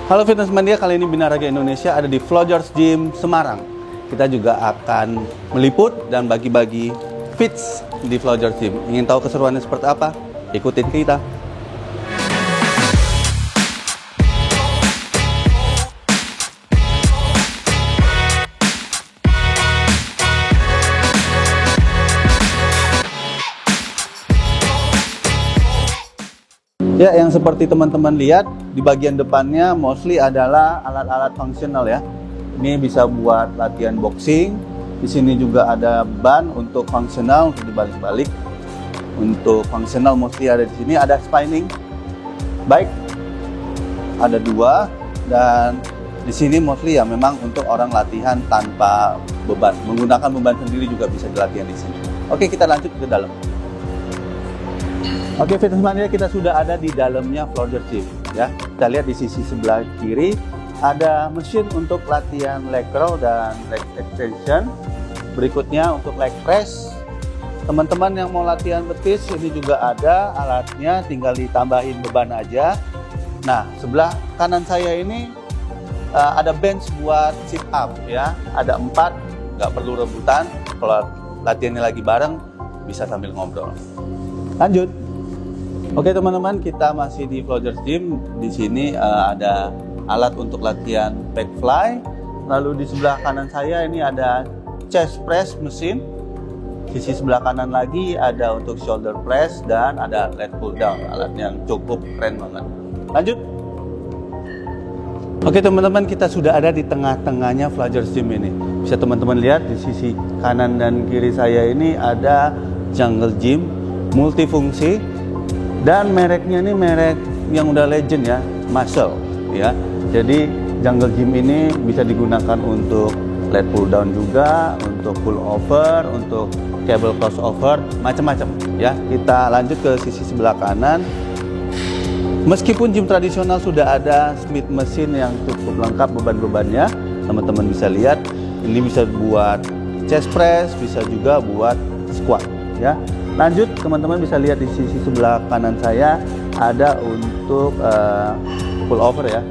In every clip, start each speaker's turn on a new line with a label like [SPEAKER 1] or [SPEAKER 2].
[SPEAKER 1] Halo Fitness Mania, kali ini Binaraga Indonesia ada di Flowjars Gym Semarang. Kita juga akan meliput dan bagi-bagi fits di Flowjars Gym. Ingin tahu keseruannya seperti apa? Ikutin kita. Ya, yang seperti teman-teman lihat di bagian depannya mostly adalah alat-alat fungsional ya. Ini bisa buat latihan boxing. Di sini juga ada ban untuk fungsional untuk dibalik-balik. Untuk fungsional mostly ada di sini, ada spinning bike. Ada 2 dan di sini mostly ya memang untuk orang latihan tanpa beban. Menggunakan beban sendiri juga bisa dilatihan di sini. Oke, kita lanjut ke dalam. Oke, Fitness Mania, kita sudah ada di dalamnya Flowjars Gym ya. Kita lihat di sisi sebelah kiri ada mesin untuk latihan leg curl dan leg extension. Berikutnya untuk leg press. Teman-teman yang mau latihan betis ini juga ada alatnya, tinggal ditambahin beban aja. Nah, sebelah kanan saya ini ada bench buat sit up ya. Ada 4, nggak perlu rebutan. Kalau latihannya lagi bareng bisa sambil ngobrol. Lanjut. Oke teman-teman, kita masih di Flowjars Gym. Di sini ada alat untuk latihan back fly. Lalu di sebelah kanan saya ini ada chest press mesin. Sisi sebelah kanan lagi ada untuk shoulder press dan ada lat pull down, alat yang cukup keren banget. Lanjut. Oke teman-teman, kita sudah ada di tengah-tengahnya Flowjars Gym ini. Bisa teman-teman lihat di sisi kanan dan kiri saya ini ada Jungle Gym multifungsi. Dan mereknya ini merek yang udah legend ya, Muscle ya. Jadi Jungle Gym ini bisa digunakan untuk lat pull down juga, untuk pull over, untuk cable crossover, macam-macam ya. Kita lanjut ke sisi sebelah kanan. Meskipun gym tradisional sudah ada Smith mesin yang cukup lengkap beban-bebannya, teman-teman bisa lihat ini bisa buat chest press, bisa juga buat squat ya. Lanjut, teman-teman bisa lihat di sisi sebelah kanan saya ada untuk pull over ya,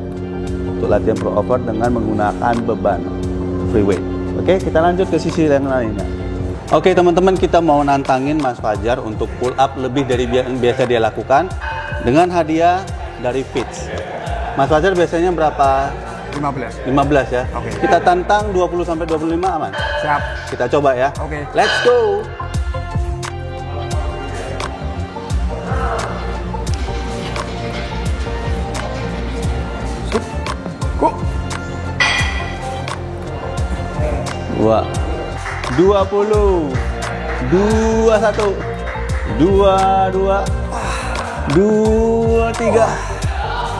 [SPEAKER 1] untuk latihan pull over dengan menggunakan beban free weight. Oke, kita lanjut ke sisi yang lainnya. Oke teman-teman, kita mau nantangin Mas Fajar untuk pull up lebih dari yang biasa dia lakukan dengan hadiah dari Fits. Mas Fajar biasanya berapa?
[SPEAKER 2] 15
[SPEAKER 1] ya.
[SPEAKER 2] Oke.
[SPEAKER 1] Kita tantang 20-25 aman?
[SPEAKER 2] Siap.
[SPEAKER 1] Kita coba ya.
[SPEAKER 2] Oke.
[SPEAKER 1] Let's go. Dua, 20, 21, 22, 23,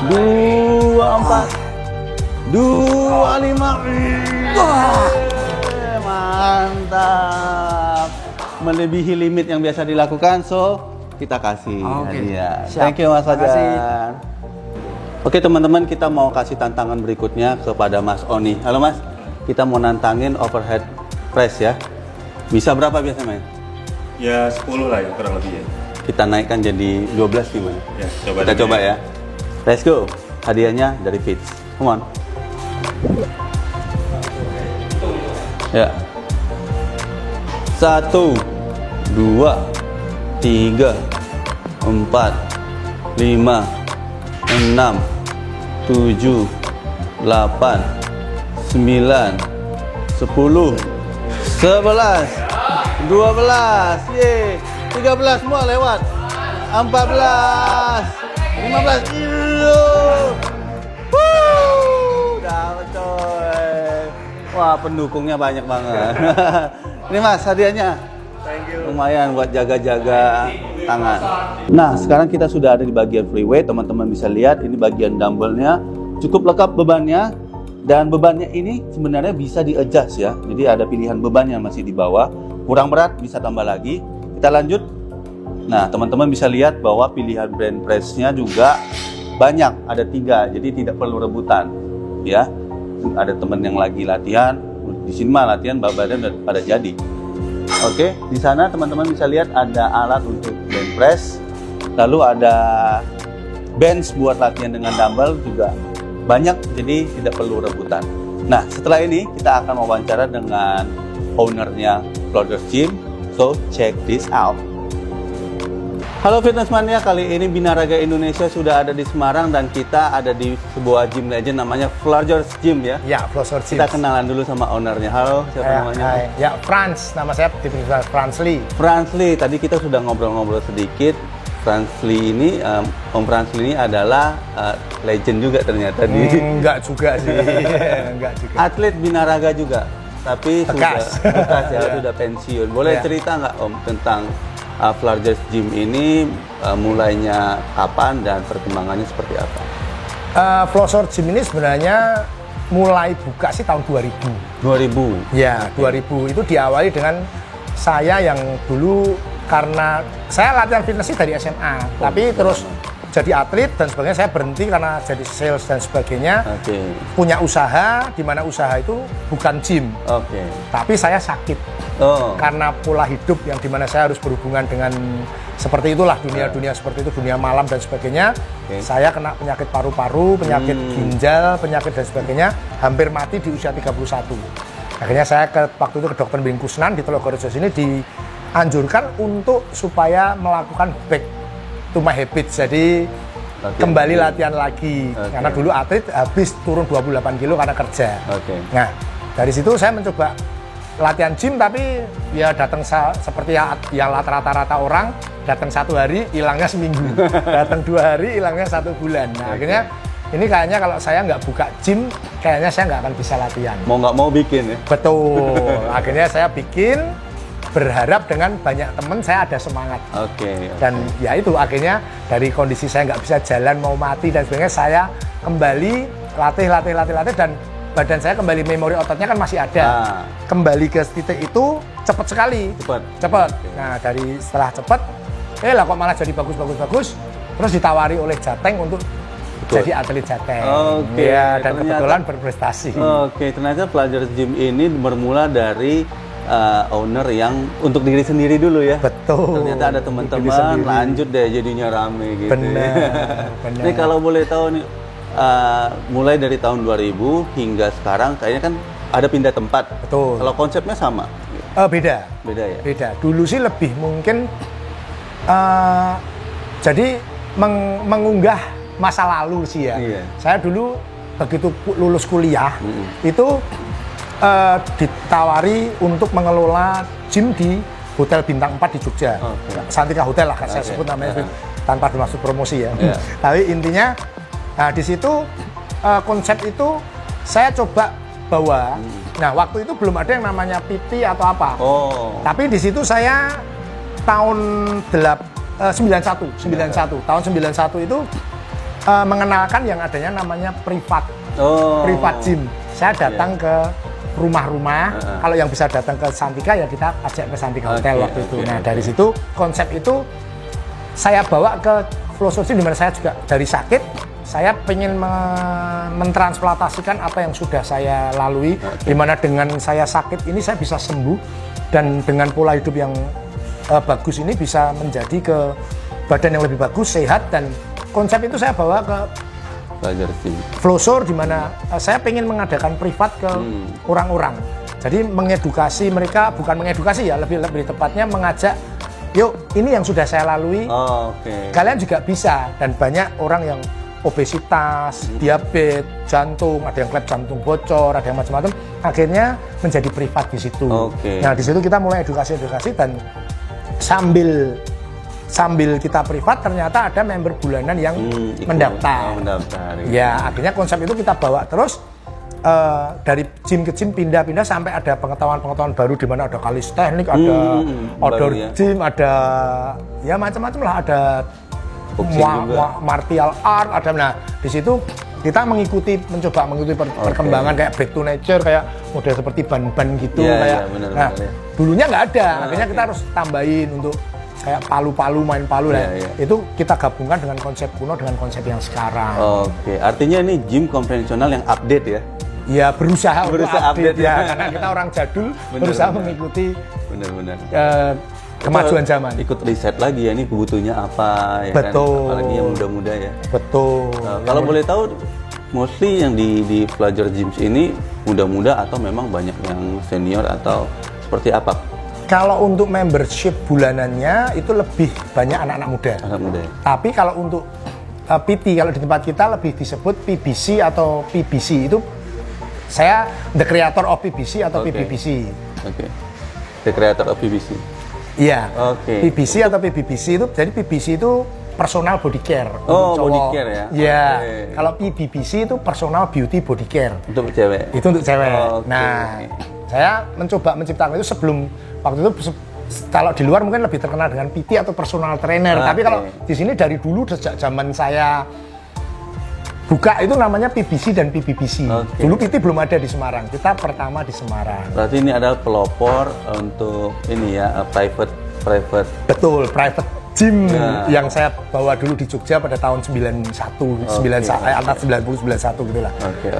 [SPEAKER 1] 24, 25. Mantap, melebihi limit yang biasa dilakukan, so kita kasih hadiah. Thank you Mas Fajar. Oke teman-teman, kita mau kasih tantangan berikutnya kepada Mas Oni. Halo Mas, kita mau nantangin overhead press ya. Bisa berapa biasa main?
[SPEAKER 3] Ya 10 lah ya, kurang lebih ya.
[SPEAKER 1] Kita naikkan jadi 12 gimana?
[SPEAKER 3] Ya,
[SPEAKER 1] Kita coba ya. Let's go. Hadiahnya dari Fits. Come on. Ya. 1, 2, 3, 4, 5, 6, 7, 8, 9, 10, 11, 12, yeay, 13 semua lewat, 14, 15, dapat coy. Wah, pendukungnya banyak banget. Ini Mas, hadiahnya.
[SPEAKER 2] Thank you.
[SPEAKER 1] Lumayan buat jaga-jaga tangan. Nah, sekarang kita sudah ada di bagian free weight. Teman-teman bisa lihat ini bagian dumbbellnya cukup lengkap bebannya. Dan bebannya ini sebenarnya bisa di-adjust ya. Jadi ada pilihan beban yang masih di bawah. Kurang berat bisa tambah lagi. Kita lanjut. Nah, teman-teman bisa lihat bahwa pilihan bench press-nya juga banyak. Ada 3, jadi tidak perlu rebutan. Ya, ada teman yang lagi latihan. Di sini mah latihan badan pada jadi. Oke, di sana teman-teman bisa lihat ada alat untuk bench press. Lalu ada bench buat latihan dengan dumbbell juga banyak, jadi tidak perlu rebutan. Nah, setelah ini kita akan wawancara dengan ownernya Floggers Gym. So, check this out. Halo Fitness Mania, kali ini Binaraga Indonesia sudah ada di Semarang dan kita ada di sebuah gym legend namanya Floggers Gym ya.
[SPEAKER 2] Ya, Floggers Gym.
[SPEAKER 1] Kita kenalan dulu sama ownernya. Halo, siapa namanya?
[SPEAKER 2] Hai. Ya, Franz. Nama saya Franz Lee.
[SPEAKER 1] Franz Lee. Tadi kita sudah ngobrol-ngobrol sedikit. Franz Lee ini, Om Franz Lee ini adalah legend juga ternyata di.
[SPEAKER 2] Enggak juga sih. Enggak juga.
[SPEAKER 1] Atlet Binaraga juga, tapi
[SPEAKER 2] Bekas.
[SPEAKER 1] sudah ya, sudah pensiun. Boleh cerita nggak Om tentang Floggers Gym ini mulainya kapan dan perkembangannya seperti apa?
[SPEAKER 2] Floggers Gym ini sebenarnya mulai buka sih tahun 2000.
[SPEAKER 1] 2000?
[SPEAKER 2] Ya, 2000. Itu diawali dengan saya yang dulu, karena saya latihan fitness dari SMA, tapi terus jadi atlet dan sebagainya, saya berhenti karena jadi sales dan sebagainya. Punya usaha, di mana usaha itu bukan gym, tapi saya sakit. Karena pola hidup yang dimana saya harus berhubungan dengan seperti itulah, dunia seperti itu, dunia malam dan sebagainya. Saya kena penyakit paru-paru, penyakit ginjal, penyakit dan sebagainya, hampir mati di usia 31. Akhirnya saya waktu itu ke dokter Bingkusnan di Telogorejo sini dianjurkan untuk supaya melakukan back to my habits, jadi kembali latihan lagi. Karena dulu atlet habis turun 28 kilo karena kerja. Nah, dari situ saya mencoba latihan gym, tapi ya datang seperti yang rata-rata orang, datang 1 hari hilangnya seminggu, datang 2 hari hilangnya 1 bulan. Nah, akhirnya ini kayaknya kalau saya nggak buka gym, kayaknya saya nggak akan bisa latihan.
[SPEAKER 1] Mau nggak mau bikin ya?
[SPEAKER 2] Betul. Akhirnya saya bikin, berharap dengan banyak teman saya ada semangat. Dan ya itu akhirnya dari kondisi saya nggak bisa jalan, mau mati dan sebagainya, saya kembali latih dan badan saya kembali, memori ototnya kan masih ada. Kembali ke titik itu cepat sekali. Cepat. Nah, dari setelah cepat, lah kok malah jadi bagus. Terus ditawari oleh Jateng untuk jadi atlet Jateng. Ya, dan kebetulan berprestasi.
[SPEAKER 1] Ternyata Floggers Gym ini bermula dari owner yang untuk diri sendiri dulu ya.
[SPEAKER 2] Betul.
[SPEAKER 1] Ternyata ada teman-teman lanjut deh jadinya rame gitu.
[SPEAKER 2] Benar.
[SPEAKER 1] Ini kalau boleh tahu nih, mulai dari tahun 2000 hingga sekarang kayaknya kan ada pindah tempat.
[SPEAKER 2] Betul.
[SPEAKER 1] Kalau konsepnya sama?
[SPEAKER 2] Beda ya? Beda. Dulu sih lebih mungkin jadi mengunggah masa lalu sih ya. Saya dulu begitu lulus kuliah itu ditawari untuk mengelola gym di Hotel Bintang 4 di Jogja. Santika Hotel lah saya sebut namanya, tanpa bermaksud promosi ya. Tapi intinya di situ konsep itu saya coba bawa. Nah, waktu itu belum ada yang namanya PT atau apa. Tapi di situ saya tahun 91 tahun 91 itu mengenalkan yang adanya namanya privat gym. Saya datang ke rumah-rumah. Kalau yang bisa datang ke Santika ya kita ajak ke Santika Hotel waktu itu. Nah, dari situ konsep itu saya bawa ke Floggers Gym, dimana saya juga dari sakit, saya pengen mentransplantasikan apa yang sudah saya lalui, dimana dengan saya sakit ini saya bisa sembuh, dan dengan pola hidup yang bagus ini bisa menjadi ke badan yang lebih bagus, sehat, dan konsep itu saya bawa ke Floggers, dimana saya pengen mengadakan privat ke orang-orang. Jadi mengedukasi mereka, bukan mengedukasi ya, lebih tepatnya mengajak, yuk ini yang sudah saya lalui, kalian juga bisa. Dan banyak orang yang obesitas, diabetes, jantung, ada yang klep jantung bocor, ada yang macam-macam, akhirnya menjadi privat di situ. Nah, di situ kita mulai edukasi dan sambil kita privat, ternyata ada member bulanan yang mendaftar. Ya, akhirnya konsep itu kita bawa terus dari gym ke gym, pindah-pindah sampai ada pengetahuan baru, di mana ada kalisteknik, ada outdoor gym, ada ya macam-macam lah, ada martial art, ada. Nah, di situ kita mencoba mengikuti perkembangan kayak back to nature, kayak model seperti ban-ban gitu, dulunya nggak ada, akhirnya kita harus tambahin untuk kayak palu-palu, main palu. Itu kita gabungkan dengan konsep kuno dengan konsep yang sekarang.
[SPEAKER 1] Artinya ini gym konvensional yang update ya?
[SPEAKER 2] Ya, berusaha update ya, karena kita orang jadul, berusaha mengikuti kemajuan zaman.
[SPEAKER 1] Ikut riset lagi ya, ini butuhnya apa ya. Betul. Kan? Apalagi yang muda-muda ya.
[SPEAKER 2] Betul.
[SPEAKER 1] Kalau boleh tahu, mostly yang di Flagger Gyms ini muda-muda atau memang banyak yang senior atau seperti apa?
[SPEAKER 2] Kalau untuk membership bulanannya itu lebih banyak anak-anak muda.
[SPEAKER 1] Anak muda.
[SPEAKER 2] Tapi kalau untuk PT, kalau di tempat kita lebih disebut PBC atau PBC, itu saya the creator of PBC atau PBBC.
[SPEAKER 1] Oke. The creator of PBC.
[SPEAKER 2] Iya.
[SPEAKER 1] Oke.
[SPEAKER 2] PBC atau PBBC itu, jadi PBC itu personal body care.
[SPEAKER 1] Oh,
[SPEAKER 2] untuk
[SPEAKER 1] body
[SPEAKER 2] cowok.
[SPEAKER 1] care ya.
[SPEAKER 2] Iya.
[SPEAKER 1] Okay.
[SPEAKER 2] Kalau PBBC itu personal beauty body care.
[SPEAKER 1] Untuk cewek.
[SPEAKER 2] Itu untuk cewek.
[SPEAKER 1] Oh, okay.
[SPEAKER 2] Nah, saya mencoba menciptakan itu sebelum waktu itu. Kalau di luar mungkin lebih terkenal dengan PT atau personal trainer.
[SPEAKER 1] Okay.
[SPEAKER 2] Tapi kalau di sini dari dulu sejak zaman saya buka itu namanya PBC dan PBBC.
[SPEAKER 1] Okay.
[SPEAKER 2] Dulu PT belum ada di Semarang. Kita pertama di Semarang.
[SPEAKER 1] Berarti ini adalah pelopor untuk ini ya, private.
[SPEAKER 2] Betul, private gym yang saya bawa dulu di Jogja pada tahun 91, antara 90 91 gitulah.
[SPEAKER 1] Oke.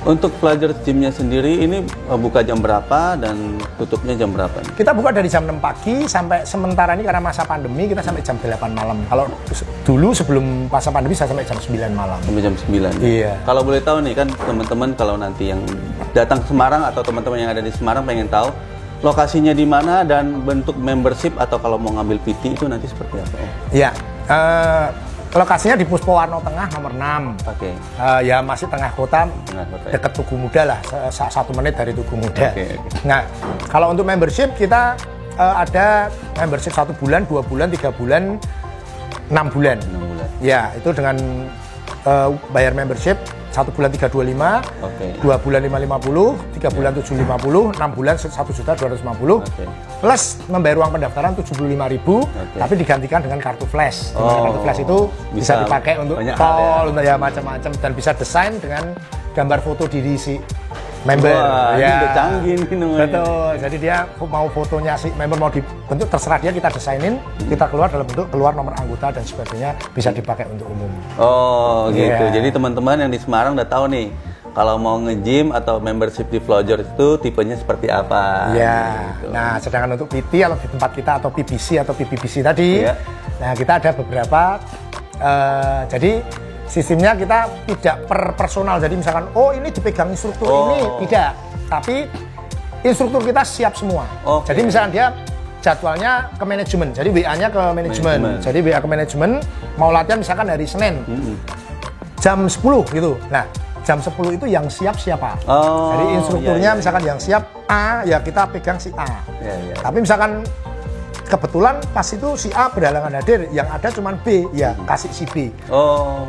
[SPEAKER 1] Untuk Flagger Gym-nya sendiri ini buka jam berapa dan tutupnya jam berapa nih?
[SPEAKER 2] Kita buka dari jam 6 pagi sampai sementara ini karena masa pandemi kita sampai jam 8 malam. Kalau dulu sebelum masa pandemi saya sampai jam 9 malam.
[SPEAKER 1] Sampai jam 9.
[SPEAKER 2] Iya.
[SPEAKER 1] Kalau boleh tahu nih kan teman-teman, kalau nanti yang datang ke Semarang atau teman-teman yang ada di Semarang pengen tahu lokasinya di mana dan bentuk membership atau kalau mau ngambil PT itu nanti seperti apa?
[SPEAKER 2] Iya, lokasinya di Puspowarno Tengah nomor 6.
[SPEAKER 1] Oke.
[SPEAKER 2] Ya masih tengah kota, dekat Tugu Muda lah, 1 menit dari Tugu Muda.
[SPEAKER 1] Okay.
[SPEAKER 2] Nah, kalau untuk membership kita ada membership 1 bulan, 2 bulan, 3 bulan, 6 bulan.
[SPEAKER 1] 6 bulan.
[SPEAKER 2] Ya, itu dengan bayar membership 1 bulan 325, 2 bulan 550, 3 bulan 750, 6 bulan 1.250.000, plus membayar uang pendaftaran 75.000, tapi digantikan dengan kartu flash. Kartu flash itu bisa dipakai untuk call, untuk ya macam-macam, dan bisa desain dengan gambar foto diri si member.
[SPEAKER 1] Wah,
[SPEAKER 2] ya.
[SPEAKER 1] ini udah canggih nih namanya.
[SPEAKER 2] Betul. Jadi dia mau fotonya si member mau dibentuk terserah dia, kita desainin, kita keluar dalam bentuk keluar nomor anggota dan sebagainya, bisa dipakai untuk umum.
[SPEAKER 1] Oh, gitu. Jadi teman-teman yang di Semarang udah tahu nih kalau mau nge-gym atau membership di Flagger itu tipenya seperti apa.
[SPEAKER 2] Iya.
[SPEAKER 1] Gitu.
[SPEAKER 2] Nah, sedangkan untuk PT atau di tempat kita atau PBC atau PBBC tadi, nah kita ada beberapa jadi sistemnya kita tidak per personal, jadi misalkan ini dipegang instruktur ini, tidak, tapi instruktur kita siap semua. Jadi misalkan dia jadwalnya ke manajemen, jadi WA-nya ke manajemen, jadi WA ke manajemen mau latihan misalkan hari Senin jam 10 gitu. Nah, jam 10 itu yang siap siapa? Jadi instrukturnya misalkan yang siap A, ya kita pegang si A. Tapi misalkan kebetulan pas itu si A berhalangan hadir, yang ada cuma B, ya kasih si B.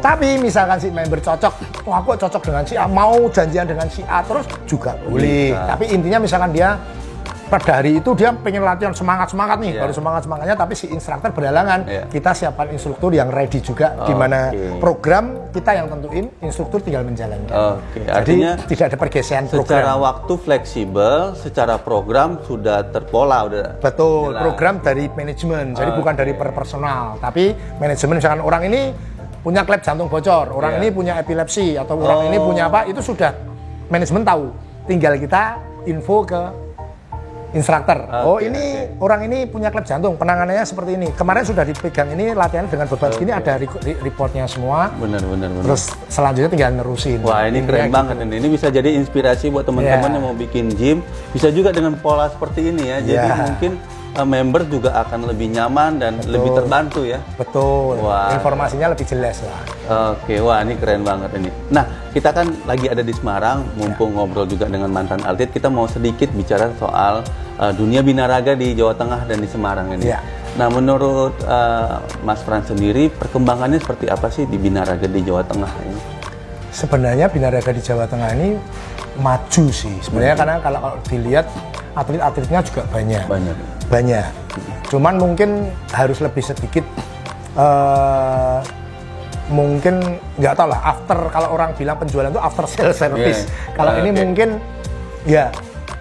[SPEAKER 2] Tapi misalkan si member cocok, aku cocok dengan si A, mau janjian dengan si A terus juga boleh. Tapi intinya misalkan dia pada hari itu dia pengen latihan semangat nih, baru semangatnya, tapi si instruktur berhalangan, kita siapkan instruktur yang ready juga, di mana program kita yang tentuin, instruktur tinggal menjalankan.
[SPEAKER 1] Artinya
[SPEAKER 2] jadi tidak ada pergeseran program.
[SPEAKER 1] Secara waktu fleksibel, secara program sudah terpola, udah.
[SPEAKER 2] Betul,
[SPEAKER 1] jelas.
[SPEAKER 2] Program dari manajemen, jadi bukan dari per personal, tapi manajemen misalkan orang ini punya klep jantung bocor, orang ini punya epilepsi, atau orang ini punya apa, itu sudah manajemen tahu, tinggal kita info ke instruktur. Ini orang ini punya klep jantung, penanganannya seperti ini. Kemarin sudah dipegang ini latihan dengan beban segini, ada reportnya semua.
[SPEAKER 1] Benar.
[SPEAKER 2] Terus selanjutnya tinggal nerusin.
[SPEAKER 1] Wah, ini keren banget ini. Ini bisa jadi inspirasi buat teman-teman yang mau bikin gym. Bisa juga dengan pola seperti ini ya. Jadi mungkin member juga akan lebih nyaman dan lebih terbantu ya.
[SPEAKER 2] Betul. Wah. Informasinya lebih jelas lah.
[SPEAKER 1] Wah ini keren banget ini. Nah, kita kan lagi ada di Semarang, mumpung ngobrol juga dengan mantan atlet, kita mau sedikit bicara soal dunia binaraga di Jawa Tengah dan di Semarang ini. Nah, menurut Mas Frans sendiri, perkembangannya seperti apa sih di binaraga di Jawa Tengah ini?
[SPEAKER 2] Sebenarnya binaraga di Jawa Tengah ini maju sih. Sebenarnya karena kalau dilihat atlet-atletnya juga banyak. Cuman mungkin harus lebih sedikit, mungkin nggak tahu lah, kalau orang bilang penjualan itu after sales service. Kalau ini mungkin ya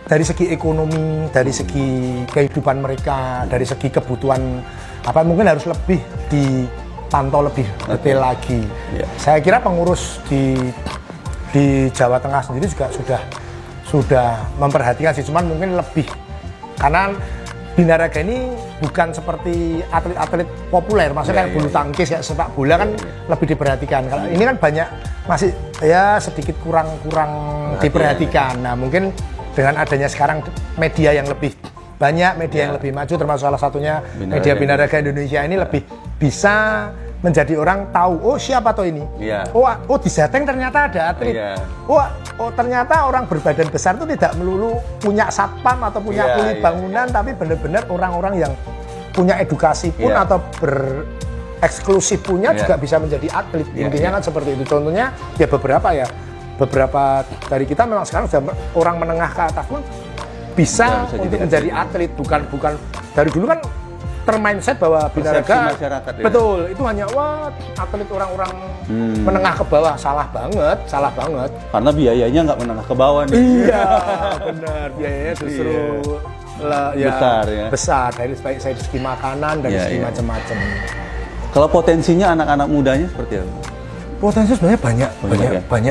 [SPEAKER 2] dari segi ekonomi, dari segi kehidupan mereka, dari segi kebutuhan apa, mungkin harus lebih dipantau lebih detail lagi. Saya kira pengurus di Jawa Tengah sendiri juga sudah memperhatikan sih, cuman mungkin lebih karena binaraga ini bukan seperti atlet-atlet populer, maksudnya kayak bulu tangkis, kayak sepak bola kan lebih diperhatikan. Kalau ini kan banyak masih ya sedikit kurang diperhatikan. Nah mungkin dengan adanya sekarang media yang lebih banyak, media yang lebih maju, termasuk salah satunya media Binaraga Indonesia ini lebih bisa menjadi orang tahu, oh siapa toh ini? Oh di Jateng ternyata ada atlet. Oh ternyata orang berbadan besar itu tidak melulu punya satpam atau punya kuli bangunan, tapi benar-benar orang-orang yang punya edukasi pun atau bereksklusif punya juga bisa menjadi atlet. Intinya kan seperti itu. Contohnya ya beberapa dari kita memang sekarang sudah orang menengah ke atas pun bisa untuk menjadi atlet. Bukan dari dulu kan termindset bahwa Binaraga betul itu hanya atlet orang-orang menengah ke bawah. Salah banget
[SPEAKER 1] karena biayanya nggak menengah ke bawah nih.
[SPEAKER 2] Iya benar, biayanya justru besar dari segi makanan, dari segi macam-macam.
[SPEAKER 1] Kalau potensinya anak-anak mudanya seperti apa?
[SPEAKER 2] Potensi sebenarnya banyak.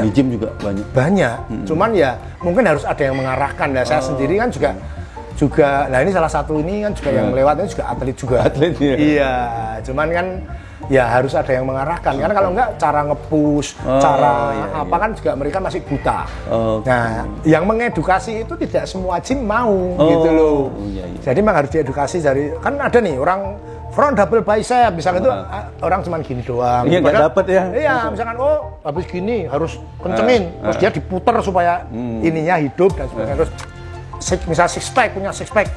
[SPEAKER 1] Di gym juga banyak.
[SPEAKER 2] Cuman ya mungkin harus ada yang mengarahkan. Nah saya sendiri kan juga nah ini salah satu ini kan juga yang melewatnya juga atlet iya, cuman kan ya harus ada yang mengarahkan karena kalau enggak cara nge-push, kan juga mereka masih buta. Nah yang mengedukasi itu tidak semua gym mau gitu loh. Jadi memang harus diedukasi dari, kan ada nih orang front double bicep misalnya itu orang cuman gini doang.
[SPEAKER 1] Iya nggak dapet ya.
[SPEAKER 2] Iya misalkan habis gini harus kencengin, terus dia diputer supaya ininya hidup dan sebagainya. Terus misalnya punya six pack,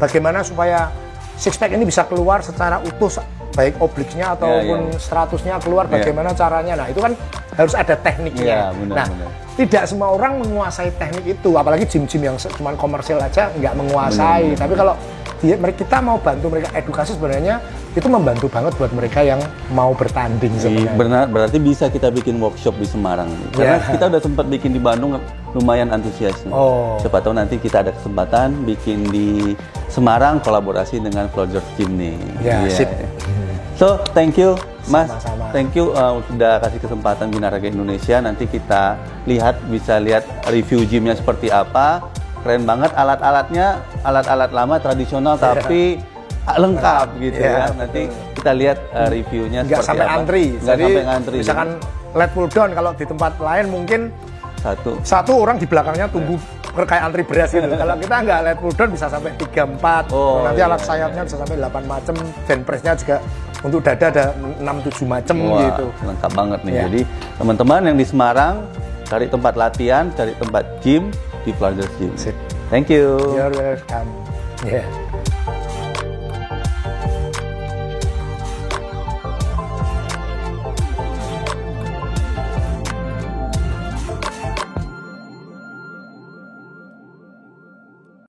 [SPEAKER 2] bagaimana supaya six pack ini bisa keluar secara utuh, baik obliknya ataupun stratusnya keluar, bagaimana caranya. Nah itu kan harus ada tekniknya. Tidak semua orang menguasai teknik itu, apalagi gym-gym yang cuma komersil aja nggak menguasai. Tapi kalau kita mau bantu mereka edukasi, sebenarnya itu membantu banget buat mereka yang mau bertanding sebenarnya.
[SPEAKER 1] Berarti bisa kita bikin workshop di Semarang. Karena kita udah sempat bikin di Bandung, lumayan antusias. Siapa tahu nanti kita ada kesempatan bikin di Semarang kolaborasi dengan Flagers Gym nih.
[SPEAKER 2] Sip.
[SPEAKER 1] So, thank you Mas.
[SPEAKER 2] Sama-sama.
[SPEAKER 1] Thank you sudah kasih kesempatan Binaraga Indonesia. Nanti kita bisa lihat review gymnya seperti apa. Keren banget alat-alatnya, alat-alat lama tradisional tapi lengkap gitu ya. Nanti kita lihat reviewnya
[SPEAKER 2] nggak
[SPEAKER 1] seperti
[SPEAKER 2] sampai
[SPEAKER 1] apa.
[SPEAKER 2] antri.
[SPEAKER 1] Nggak sampai antri.
[SPEAKER 2] Misalkan lat pull down, kalau di tempat lain mungkin satu orang di belakangnya tunggu kayak antri beras gitu. Kalau kita nggak lat pull down bisa sampai 3-4. Nanti alat sayapnya bisa sampai 8 macam. Band press-nya juga untuk dada ada 6-7 macam gitu.
[SPEAKER 1] Lengkap banget nih. Jadi teman-teman yang di Semarang cari tempat latihan, cari tempat gym di Flagers Gym. Thank you.
[SPEAKER 2] You're welcome.